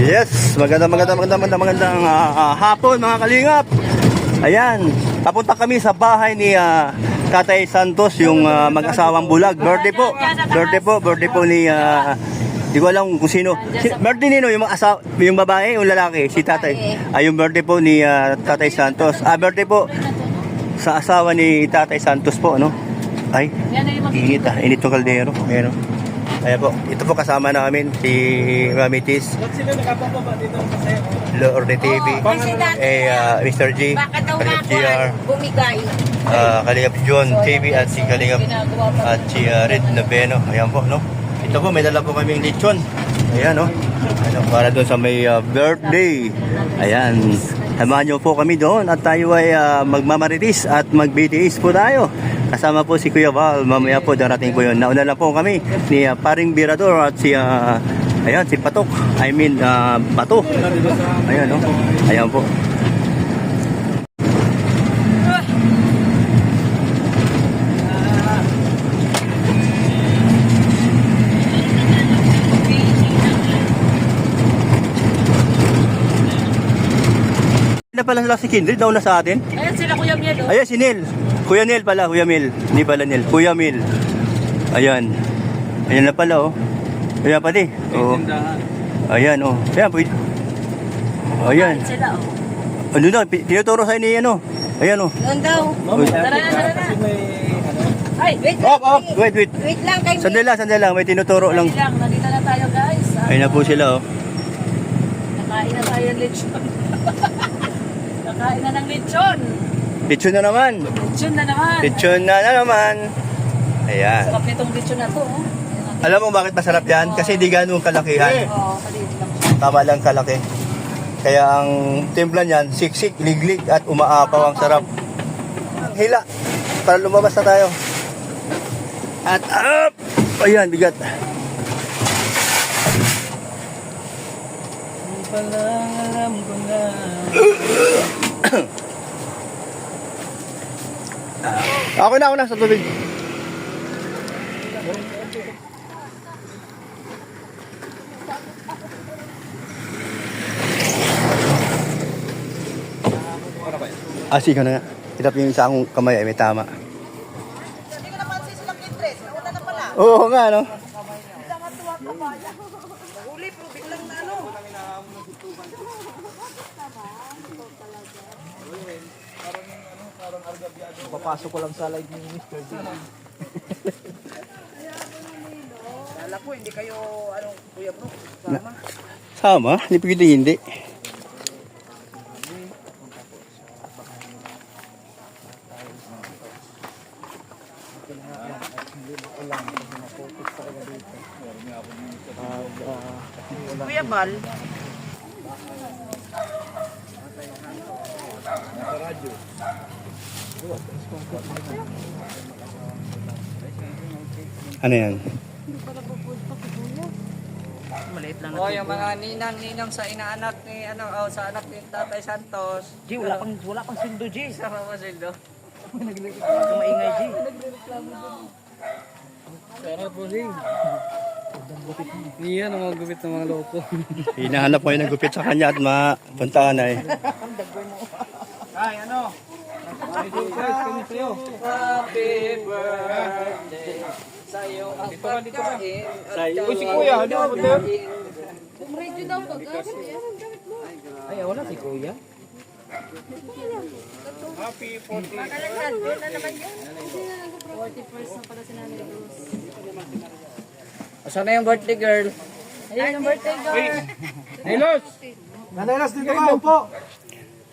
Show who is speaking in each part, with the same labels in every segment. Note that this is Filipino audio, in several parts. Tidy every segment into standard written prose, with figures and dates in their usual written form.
Speaker 1: Yes, magandang hapon mga kalingap. Ayan, papunta kami sa bahay ni Tatay Santos, yung mag-asawang bulag. Birthday po ni di ko alam kung sino. Birthday nino, yung babae, yung lalaki, si Tatay. Yung birthday po ni Tatay Santos. Birthday po sa asawa ni Tatay Santos po, ano? Ay, init yung kaldero. Ayan, ayan po, ito po kasama namin si Mamitis, Lord TV, Mr. G, Kalingap GR, Kalingap John TV at si Kalingap at si Red Naveno. Ayan po, no? Ito po, may dala po kaming lechon. Ayan, no? Ano, para doon sa may birthday. Ayan, samahan nyo po kami doon at tayo ay magmamaritis at mag-BTS po tayo. Kasama po si Kuya Val, mamaya po darating po yun. Nauna lang po kami ni Paring Birador at si ayan, si Patok. Bato. Ayan, no? Ayan po. Na pala sila si Kindred, nauna sa atin.
Speaker 2: Ayan sila Kuya Miel.
Speaker 1: Ayan si Neil. Kuya Neil pala, Kuya Mil. Hindi pala Neil, Kuya Mil. Ayan. Ayan na pala, oh. Ayan pala, eh. Oh. Ayan, oh. Ayan, pwede. Ayan. Ano na, tinuturo sa'yo ni, ano. Ayan, oh.
Speaker 2: Doon daw. Tara na. Ay, wait.
Speaker 1: Wait.
Speaker 2: Wait lang kayo.
Speaker 1: Sandali lang, may tinuturo lang.
Speaker 2: Nandito na tayo, guys.
Speaker 1: Ayan na po sila, oh.
Speaker 2: Nakain na tayo ng lechon. Nakain na ng lechon.
Speaker 1: Lechon na naman. Lechon na naman. Ayan.
Speaker 2: Sarap nitong lechon na to, oh.
Speaker 1: Alam mo bakit masarap yan? Kasi di ganun kalakihan.
Speaker 2: Oo, maliit lang.
Speaker 1: Tama lang kalaki. Kaya ang timpla niyan, siksik, liglig at umaapaw ang sarap. Hila. Para lumabas na tayo. At up! Ayan, bigat.
Speaker 2: Palang alam ko na.
Speaker 1: Ako na sa tubig. Sige na nga. Itap yung isa akong kamay ay may tama.
Speaker 2: Hindi ko naman silang interest. Nauna na pala.
Speaker 1: Oo nga, no?
Speaker 2: Huli, pero biglang na ano.
Speaker 3: Papasok ko lang sa live ni Mr. D.
Speaker 2: Kala ko, hindi kayo, Kuya Bro, sama.
Speaker 1: Sama? Hindi pwede hindi.
Speaker 2: Kuya Bal.
Speaker 1: Ano yan?
Speaker 2: Maliit lang
Speaker 4: O yung mga ninang sa inaanak ni sa anak ni Tatay Santos.
Speaker 2: G, wala pang sildo, G.
Speaker 4: Sa mga sildo.
Speaker 2: Maingay, G.
Speaker 3: Sarap po rin. Iyan ang mga gupit ng mga loko.
Speaker 1: Hinahanap mo yung nagupit sa kanya at mapuntaan ay.
Speaker 3: Ay, ano?
Speaker 4: Happy birthday sa'yo ang pagkain.
Speaker 3: Uy, si Kuya, hindi mo ba? Ay, wala si Kuya.
Speaker 4: Happy 40. Asan na yung birthday girl?
Speaker 2: Ayan ang birthday girl.
Speaker 3: Nilos! Nanilos, dito ka, upo!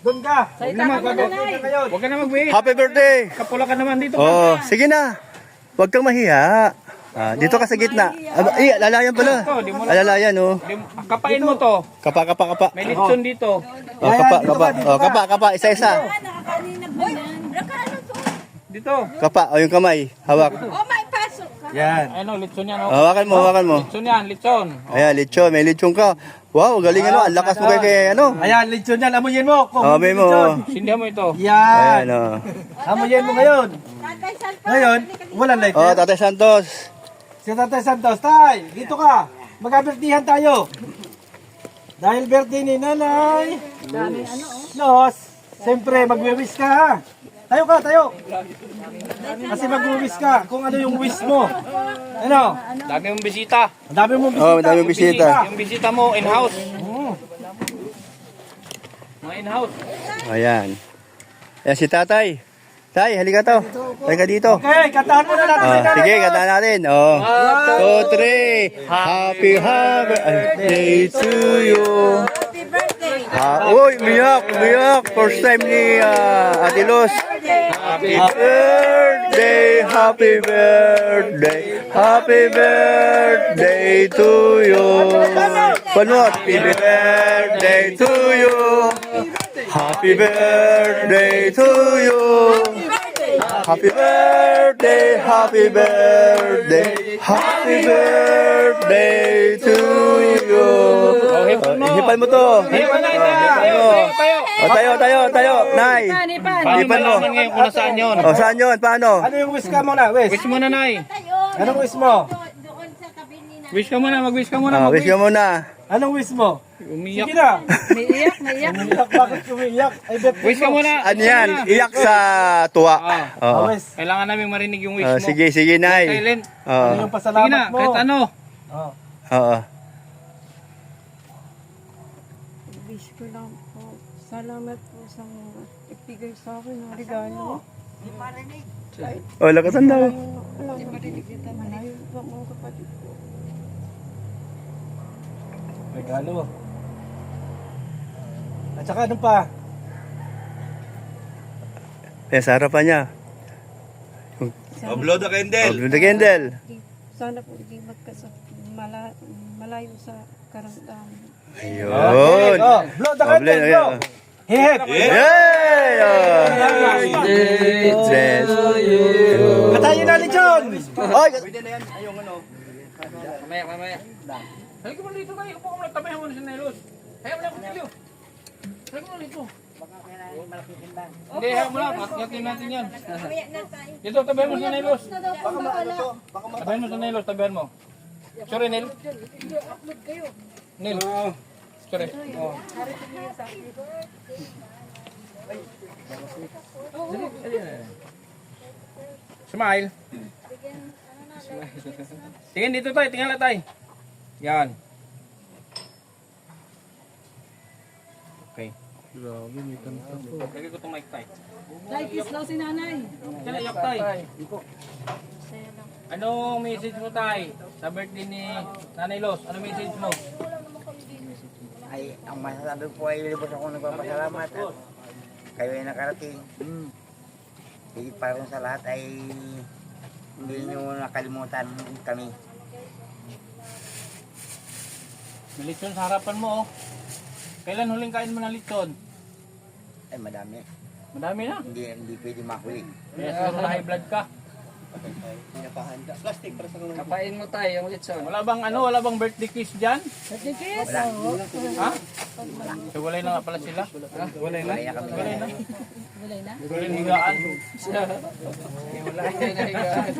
Speaker 3: Doon ka!
Speaker 2: Salita ka muna, Nay.
Speaker 3: Huwag ka na mag-wait!
Speaker 1: Happy birthday!
Speaker 3: Kapula ka naman dito.
Speaker 1: Oh, sige na. Huwag kang mahiya. Dito ka sa gitna. Lalayan pala. Lalayan, oh.
Speaker 3: Kapain mo to.
Speaker 1: Kapa.
Speaker 3: May litson dito.
Speaker 1: Oh, kapa. Isa-isa.
Speaker 3: Dito.
Speaker 1: Kapa, yung kamay. Hawak.
Speaker 2: Oh, may pasok.
Speaker 3: Yan. Ano, litson yan. Oh.
Speaker 1: Hawakan mo.
Speaker 3: Litson yan, litson.
Speaker 1: Ayan, lechon. May lechon ka. Wow, galing ano. Ang lakas mo kay ano.
Speaker 3: Ayan, litson yan. Amuyin mo.
Speaker 1: Amoy mo.
Speaker 3: Sindihan mo ito.
Speaker 1: Ayan,
Speaker 3: Yan.
Speaker 1: oh.
Speaker 3: Amuyin mo ngayon. Ngayon, walang light.
Speaker 1: Oh, Tatay Santos.
Speaker 3: Si Tatay Santos, tay, dito ka. Mag-abirtihan tayo. Dahil birthday ni Nanay
Speaker 2: Daming ano, oh.
Speaker 3: Los, siyempre magwi-wish ka ha. Tayo ka, tayo. Kasi magwi-wish ka kung ano yung wish mo. Ano?
Speaker 5: Dami mong bisita.
Speaker 3: Ang dami mong bisita.
Speaker 1: Oh, ang dami mong bisita.
Speaker 5: Yung bisita mo, in-house.
Speaker 3: Oo.
Speaker 5: Mga in-house.
Speaker 1: Ayan. Ayan si tatay. Tay, halika to. Halika dito.
Speaker 3: Okay, kantahan mo na natin.
Speaker 1: Oh,
Speaker 3: si Nanay
Speaker 1: sige,
Speaker 3: Los.
Speaker 1: kanta natin. Oh. 2, 3. Happy birthday to you.
Speaker 2: Happy birthday!
Speaker 1: Uy, umiyak. First time ni Ate Los. Happy birthday, happy birthday to you. Panot, happy birthday to you. Happy birthday to you. Happy birthday, happy birthday to you. Hipan mo to.
Speaker 5: Hipan na,
Speaker 1: Tayo. Nay.
Speaker 5: Paano
Speaker 1: Hipan mo.
Speaker 5: malaman ngayon kung nasaan yun?
Speaker 1: Oh, saan yun? Paano?
Speaker 3: Ano yung wish ka muna, wish?
Speaker 5: Wish mo na, Nay.
Speaker 3: Anong wish mo?
Speaker 5: Wish ka muna, mag-wish ka muna.
Speaker 1: Wish ka muna.
Speaker 3: Anong wish mo?
Speaker 5: Umiyak.
Speaker 3: Sige na.
Speaker 2: Naiiyak.
Speaker 3: Umiyak, bakit umiyak? Ay, birthday
Speaker 5: Wish ka
Speaker 3: mo.
Speaker 5: muna.
Speaker 1: Ano yan? Iyak sa tuwa. Oo.
Speaker 3: Wish.
Speaker 5: Kailangan namin marinig yung wish mo.
Speaker 1: Sige, Nay.
Speaker 5: Silent.
Speaker 1: Oo.
Speaker 3: Ano yung
Speaker 5: Sige
Speaker 3: pasalamat
Speaker 5: na,
Speaker 3: mo?
Speaker 5: kahit ano.
Speaker 3: Oh.
Speaker 1: Oo.
Speaker 6: Wish ko lang po. Salamat po sa mga ibigay sa akin ng regalo.
Speaker 1: Oh, lakasan daw.
Speaker 6: Alam mo, malayo pa mga kapatid ko.
Speaker 3: Regalo. At saka ano pa?
Speaker 1: Yan, sa harapan niya.
Speaker 7: Blow the candle.
Speaker 1: Oh, the candle.
Speaker 6: Sana po hindi malayo sa karamdaman.
Speaker 1: Ayun.
Speaker 3: Oh, blow the candle,
Speaker 1: Blow,
Speaker 3: bro. Hihit.
Speaker 1: Yay! Yes.
Speaker 3: Katayin na John.
Speaker 1: Ay!
Speaker 5: Mamaya. Halika mo dito kayo. Upo ka muna. Tabayan mo na si Nelos. Hayaan mo na kung tilyo. Halika mo dito. Hindi, hayaan mo na. Katyatin natin yan. Dito, tabayan mo si Nelos. Tabayan mo si Nelos. Tabayan mo. Sorry, Nel. Nel. Sorry. Smile. Tingin dito tayo, tingala tayo. Yan. Okay. Lagi ko itong mic tayo.
Speaker 2: Tay, kiss daw si nanay.
Speaker 5: Kaya iyak tayo. Anong message mo tayo sa birthday ni Nanay Los? Anong message mo?
Speaker 8: Ay, ang masasabi po ay lubos ako nagpapasalamat at kayo ay nakarating. Higit para rin sa lahat ay hindi nyo nakalimutan kami.
Speaker 5: May lechon sa harapan mo, oh. Kailan huling kain mo ng lechon?
Speaker 8: Ay, madami.
Speaker 5: Madami na.
Speaker 8: Hindi pwede mahuli.
Speaker 5: Kaya siguro na high blood ka.
Speaker 4: Kapain mo tayo yung litson.
Speaker 5: Wala bang birthday kiss dyan?
Speaker 2: Birthday kiss.
Speaker 5: Ha? So, walay na nga pala sila. Walay na?
Speaker 8: Kaya kami
Speaker 5: Walay na?
Speaker 2: Walay na.
Speaker 5: Walay na higaan.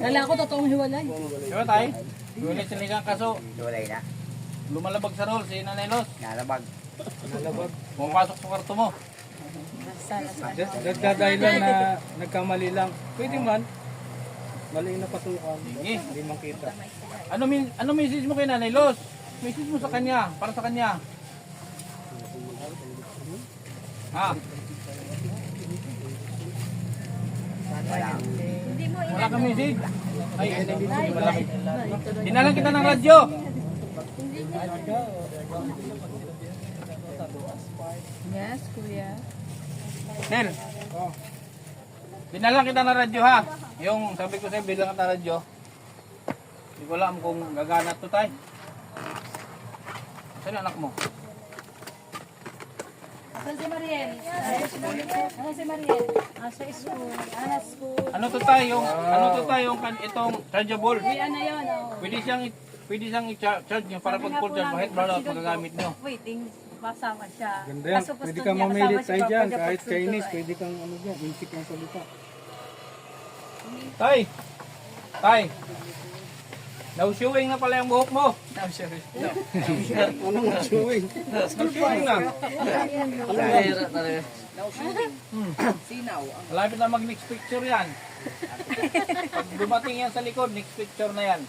Speaker 2: Kala ko totoong hiwalay.
Speaker 5: Diba tayo? Walay sila higaan kaso
Speaker 8: walay na.
Speaker 5: lumalabag sa roll si Nanay Los.
Speaker 8: Nalabag.
Speaker 5: Pumapasok sa kwarto mo.
Speaker 3: Nagkadahilan na nagkamali lang. Pwede man. Mali na pasukan.
Speaker 5: Sige.
Speaker 3: Hindi makita.
Speaker 5: Ano message mo kay Nanay Los? Message mo sa kanya, para sa kanya. Ha? Wala kang message? Ay, malaki. Dinalang kita ng radyo.
Speaker 6: Yes, kuya.
Speaker 5: Nel. Dinalang kita ng radyo ha. Yung sabi ko sa'yo, bilang kita ng radyo. Hindi ko alam kung gagana to tayo. Saan ang anak mo?
Speaker 2: Asan si Mariel? Asan si Mariel? Sa school. School.
Speaker 5: Ano to tayo? Itong chargeable.
Speaker 2: Ano yun?
Speaker 5: Pwede siyang i-charge nyo para pag full charge, kahit brown out magagamit nyo.
Speaker 2: Waiting. Masama siya.
Speaker 3: Ganda yan. Pwede kang mameditay dyan. Kahit Chinese, pwede kang ano dyan. Insik ng salita.
Speaker 5: Tay! Tay! Nausyuwing na pala yung buhok mo.
Speaker 3: Anong chewing?
Speaker 5: Nausyuwing na. Malapit na mag-next picture yan. Pag dumating yan sa likod, next picture na yan.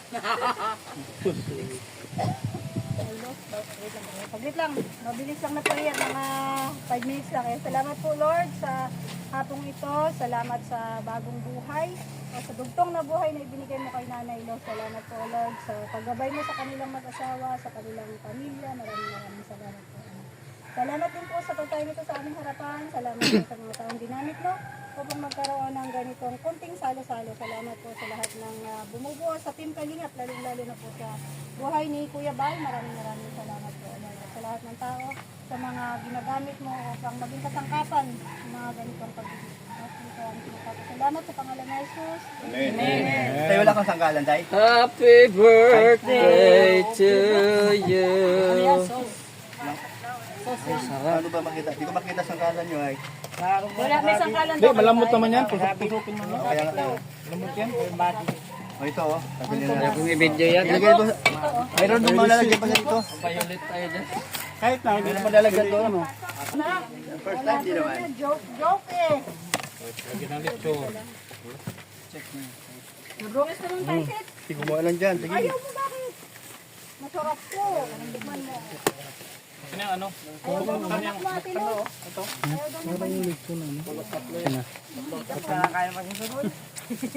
Speaker 7: Saglit lang, mabilis lang na po yan, mga 5 minutes lang. Salamat po Lord sa hapong ito, salamat sa bagong buhay, o sa dugtong na buhay na ibinigay mo kay Nanay Lo. Salamat po Lord sa paggabay mo sa kanilang mag-asawa, sa kanilang pamilya. Maraming salamat po. Salamat din po sa pagtayo nito sa aming harapan. Salamat po sa mga taong ginamit mo upang magkaroon ng ganitong kunting salo-salo. Salamat po sa lahat ng bumubuo sa Team Kalingap, lalo na po sa buhay ni Kuya Bal. Maraming salamat po. Sa lahat ng tao, sa mga ginagamit mo upang maging kasangkapan sa mga ganitong pag-ibig. Salamat sa pangalan ni Jesus. Amen.
Speaker 1: Tayo wala kang sangkalan, Day?
Speaker 4: Happy birthday to you.
Speaker 1: Ano ba makita? Hindi ko makita sangkalan nyo ay.
Speaker 2: Wala, may sangkalan
Speaker 5: Hindi, malambot naman yan. Pusok-pusokin mo lang.
Speaker 1: Kaya nga.
Speaker 5: Malambot yan.
Speaker 1: O ito oh. Sabi nila.
Speaker 4: Kung i-video yan.
Speaker 1: Ilagay mo. Mayroon mo malalagyan pa dito.
Speaker 4: Violet tayo dyan.
Speaker 3: Kahit na, hindi naman lalagyan doon. Ano?
Speaker 1: First time, di naman.
Speaker 7: Joke eh.
Speaker 5: Lagi ng lechon.
Speaker 7: Nabrungis naman tayo, Sid.
Speaker 1: Hindi ko lang dyan. Sige.
Speaker 7: Ayaw mo bakit? Masarap po. Tikman mo.
Speaker 5: Ano yung ano?
Speaker 7: Ayaw mo makanap mo ate Lo.
Speaker 5: Ito.
Speaker 7: Ayaw daw niya ba yun?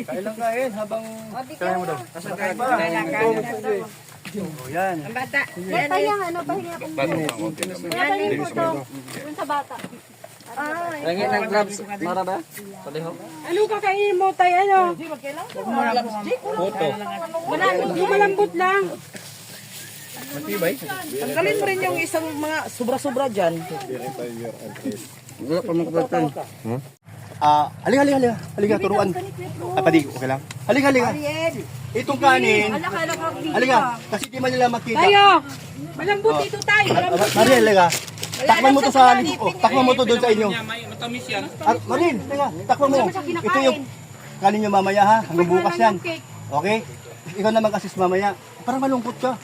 Speaker 1: Kain lang kain habang...
Speaker 7: Kaya mo daw.
Speaker 1: O yan.
Speaker 7: Pahinga ano, pahinga akong pahinga po to. Dun sa bata.
Speaker 4: Rangi ng grabs. Mara ba? Paliho.
Speaker 6: Ano kakainin mo tayo? Ano?
Speaker 5: Puto.
Speaker 6: Yung malambot lang.
Speaker 5: Matibay.
Speaker 4: Tanggalin mo rin yung isang mga sobra-sobra dyan. Wala pa makapagtan.
Speaker 1: Halika, turuan. Ay, padi, okay lang. Halika. Itong kanin. Halika, kasi di man nila makita.
Speaker 6: Tayo! Malambot dito tayo.
Speaker 1: Mariel, halika. Takpan mo to sa takpan mo to doon sa inyo.
Speaker 5: Matamis yan.
Speaker 1: Mariel, halika, takpan mo. Ito yung kanin nyo mamaya ha, hanggang bukas yan. Okay? Ikaw naman kasi mamaya. Parang malungkot ka.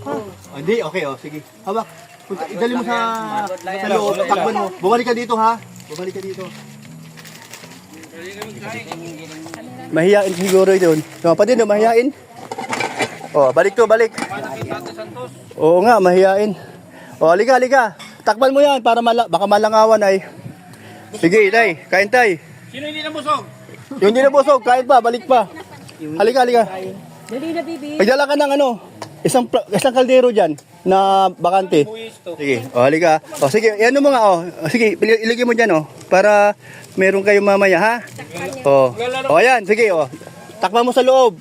Speaker 1: Ha? Hindi, okay, sige. Hawak. Dali mo sa loob, takpan mo. Bumalik ka dito ha. Bumalik ka dito. Mahiyain siguro yun. No, pa din, mahiyain. Oh, balik to, balik. Oo nga, mahiyain. Oh, halika. Takpan mo yan para baka malangawan ay. Sige, tay, kain tay.
Speaker 5: Sino hindi nabusog?
Speaker 1: Yung hindi nabusog, kain pa, balik pa. Halika.
Speaker 6: Dali na, baby.
Speaker 1: Pagdala ka ng isang kaldero dyan na bakante. Sige, halika. Sige, ano mo nga, sige, ilagay mo dyan, para meron kayo mamaya, ha? Ayan, sige, takpan mo sa loob.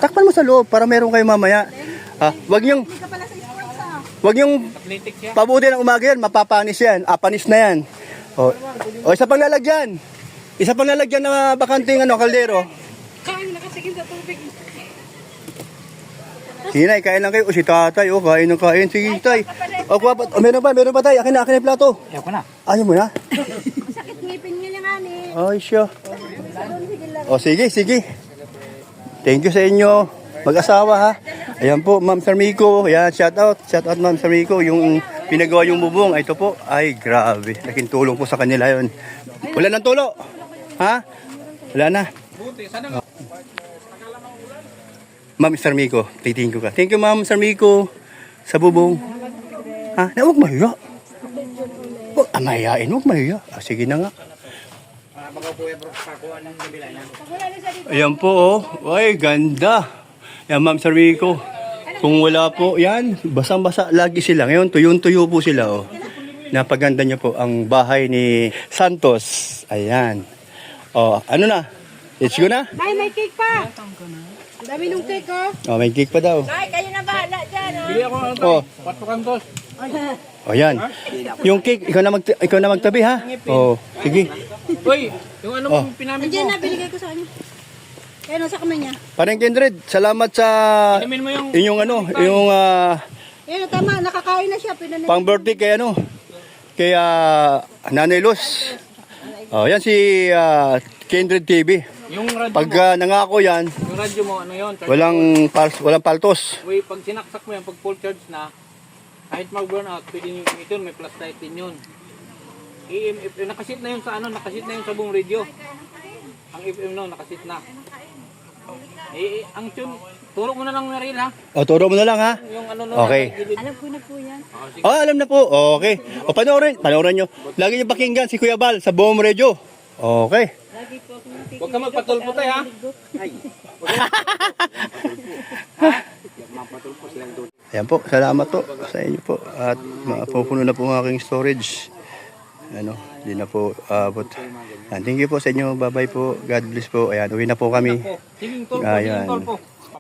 Speaker 1: Takpan mo sa loob para meron kayo mamaya. Wag yung pabuti ng umaga yan, mapapanis yan. Panis na yan. Isa pang lalagyan. Isa pang lalagyan na bakanting kaldero.
Speaker 6: Kain na kasi sa tubig.
Speaker 1: Sinay, kain lang kayo. Si tatay, kain ng kain. Sige, tay. Meron pa tay. Akin na yung plato.
Speaker 5: Ayaw ko na.
Speaker 1: Ayaw mo na?
Speaker 7: Sakit ngipin niya yung ani.
Speaker 1: Ay, siya. Sige. Thank you sa inyo. Mag-asawa, ha. Ayan po, Ma'am Sarmico. Ayan, shout out, Ma'am Sarmico. Yung pinagawa yung bubong. Ito po. Ay, grabe. Laking tulong po sa kanila yun. Wala nang tulo. Ha? Wala na.
Speaker 5: Buti, sana
Speaker 1: Ma'am Sarmico, thank you ka. Thank you, Ma'am Sarmico. Sa bubong. Ha? Huwag mahiya. Huwag mahiyain. Huwag mahiya. Sige na nga. Ayan po, Ay, ganda. Yan, Ma'am Sarmico. Kung wala po, yan, basang-basa lagi sila. Ngayon, tuyong-tuyo po sila, Napaganda niyo po ang bahay ni Santos. Ayan. Ano na? Let's go na?
Speaker 6: Ay, may cake pa. Ang dami nung cake,
Speaker 1: May cake pa daw.
Speaker 7: Ay, kayo na bahala dyan,
Speaker 5: bili ako ng 4 kantos.
Speaker 1: Yan. Yung cake, ikaw na magtabi, ha? Sige.
Speaker 5: Uy, yung ano mong pinamit
Speaker 7: Diyan
Speaker 5: mo.
Speaker 7: na, binigay ko sa kanya. Kaya nasa kamay niya.
Speaker 1: Parang Kindred, salamat sa
Speaker 5: Inumin mo yung
Speaker 1: inyong yung
Speaker 7: Ayan, tama, nakakain na siya.
Speaker 1: pang birthday kay kay Nanay Luz. Oh, yan si Kindred TV.
Speaker 5: Yung radyo
Speaker 1: Pag
Speaker 5: mo,
Speaker 1: nangako yan,
Speaker 5: yung radyo mo, ano yun? Charge
Speaker 1: walang paltos.
Speaker 5: Wait, pag sinaksak mo yan, pag full charge na, kahit mag-burn out, pwede nyo ito, may plus light din yun. Nakasit na yun sa ano, nakasit na yun sa buong radio. Ang FM no, nakasit na. Ang tune, turo mo na lang Meryl ha.
Speaker 1: O, turo mo na lang ha.
Speaker 5: Yung ano no,
Speaker 1: Okay.
Speaker 2: Alam ko na po yan.
Speaker 1: Oh, alam na po. Okay. O, panoorin nyo. Lagi nyo pakinggan si Kuya Bal sa buong radio. Okay.
Speaker 2: Lagi po ako nakikinig.
Speaker 5: Huwag ka magpatulputay ha.
Speaker 1: Ayan po, salamat po sa inyo po. At mapupuno na po ang aking storage. Ano, hindi na po abot. Thank you po sa inyo. Bye-bye po. God bless po. Ayan, uwi na po kami.
Speaker 5: Sige, tulpo,
Speaker 1: Ayan.
Speaker 5: tulpo.